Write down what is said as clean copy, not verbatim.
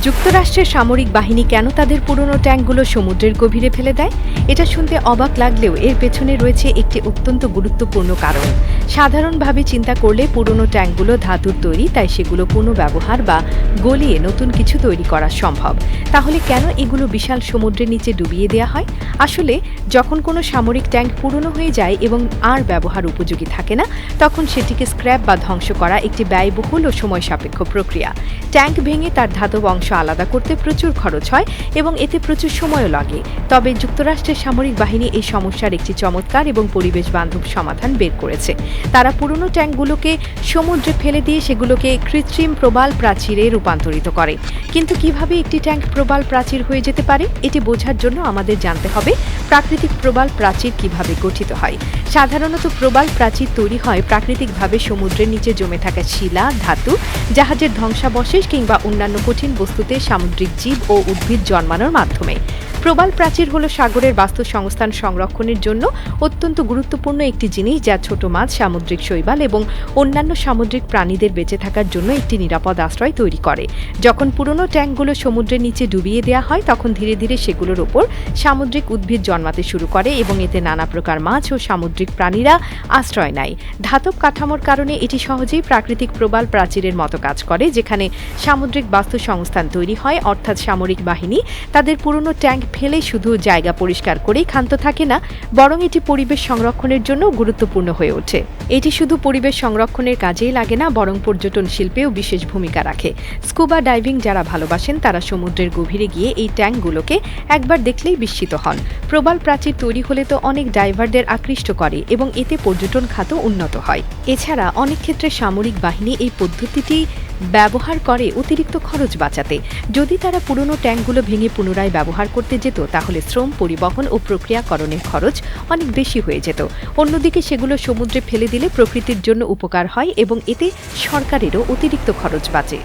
যুক্তরাষ্ট্রের সামরিক বাহিনী কেন তাদের পুরনো ট্যাঙ্কগুলো সমুদ্রের গভীরে ফেলে দেয়? এটা শুনতে অবাক লাগলেও এর পেছনে রয়েছে একটি অত্যন্ত গুরুত্বপূর্ণ কারণ। সাধারণভাবে চিন্তা করলে পুরনো ট্যাঙ্কগুলো ধাতুর তৈরি, তাই সেগুলো পুনর্ব্যবহার বা গলিয়ে নতুন কিছু তৈরি করা সম্ভব। তাহলে কেন এগুলো বিশাল সমুদ্রের নিচে ডুবিয়ে দেওয়া হয়? আসলে যখন কোনো সামরিক ট্যাঙ্ক পুরনো হয়ে যায় এবং আর ব্যবহার উপযোগী থাকে না, তখন সেটিকে স্ক্র্যাপ বা ধ্বংস করা একটি ব্যয়বহুল ও সময় সাপেক্ষ প্রক্রিয়া। ট্যাঙ্ক ভেঙে তার ধাতব অংশ আলাদা করতে প্রচুর খরচ হয় এবং এতে প্রচুর সময়ও লাগে। তবে যুক্তরাষ্ট্রের সামরিক বাহিনী এই সমস্যার একটি চমৎকার এবং পরিবেশ বান্ধব সমাধান বের করেছে। তারা পুরনো ট্যাঙ্কগুলোকে সমুদ্রে ফেলে দিয়ে সেগুলোকে কৃত্রিম প্রবাল প্রাচীরে রূপান্তরিত করে। কিন্তু কিভাবে একটি ট্যাঙ্ক প্রবাল প্রাচীর হয়ে যেতে পারে, এটি বোঝার জন্য আমাদের জানতে হবে প্রাকৃতিক প্রবাল প্রাচীর কিভাবে গঠিত হয়। সাধারণত প্রবাল প্রাচীর তৈরি হয় প্রাকৃতিকভাবে সমুদ্রের নিচে জমে থাকা শিলা, ধাতু, জাহাজের ধ্বংসাবশেষ কিংবা অন্যান্য কঠিন বস্তুতে সামুদ্রিক জীব ও উদ্ভিদ জন্মানোর মাধ্যমে। প্রবাল প্রাচীর হল সাগরের বাস্তুসংস্থান সংরক্ষণের জন্য অত্যন্ত গুরুত্বপূর্ণ একটি জিনিস, যা ছোট মাছ, সামুদ্রিক শৈবাল এবং অন্যান্য সামুদ্রিক প্রাণীদের বেঁচে থাকার জন্য একটি নিরাপদ আশ্রয় তৈরি করে। যখন পুরনো ট্যাঙ্কগুলো সমুদ্রের নিচে ডুবিয়ে দেওয়া হয়, তখন ধীরে ধীরে সেগুলোর ওপর সামুদ্রিক উদ্ভিদ জন্মাতে শুরু করে এবং এতে নানা প্রকার মাছ ও সামুদ্রিক প্রাণীরা আশ্রয় নেয়। ধাতব কাঠামোর কারণে এটি সহজেই প্রাকৃতিক প্রবাল প্রাচীরের মতো কাজ করে, যেখানে সামুদ্রিক বাস্তুসংস্থান তৈরি হয়। অর্থাৎ সামরিক বাহিনী তাদের পুরনো ট্যাঙ্ক ফেলে শুধু জায়গা পরিষ্কার করেই ক্ষান্ত থাকে না, বরং এটি পরিবেশ সংরক্ষণের জন্য গুরুত্বপূর্ণ হয়ে ওঠে। এটি শুধু পরিবেশ সংরক্ষণের কাজেই লাগে না, বরং পর্যটন শিল্পেও বিশেষ ভূমিকা রাখে। স্কুবা ডাইভিং যারা ভালোবাসেন, তারা সমুদ্রের গভীরে গিয়ে এই ট্যাঙ্কগুলোকে একবার দেখলেই বিস্মিত হন। প্রবাল প্রাচীর তৈরি হলে তো অনেক ডাইভারদের আকৃষ্ট করে এবং এতে পর্যটন খাতও উন্নত হয়। এছাড়া অনেক ক্ষেত্রে সামরিক বাহিনী এই পদ্ধতিটি ব্যবহার করে অতিরিক্ত খরচ বাঁচাতে। যদি তারা পুরনো ট্যাঙ্কগুলো ভেঙে পুনরায় ব্যবহার করতে যেত, তাহলে শ্রম, পরিবহন ও প্রক্রিয়াকরণের খরচ অনেক বেশি হয়ে যেত। অন্যদিকে সেগুলো সমুদ্রে ফেলে দিলে প্রকৃতির জন্য উপকার হয় এবং এতে সরকারেরও অতিরিক্ত খরচ বাঁচে।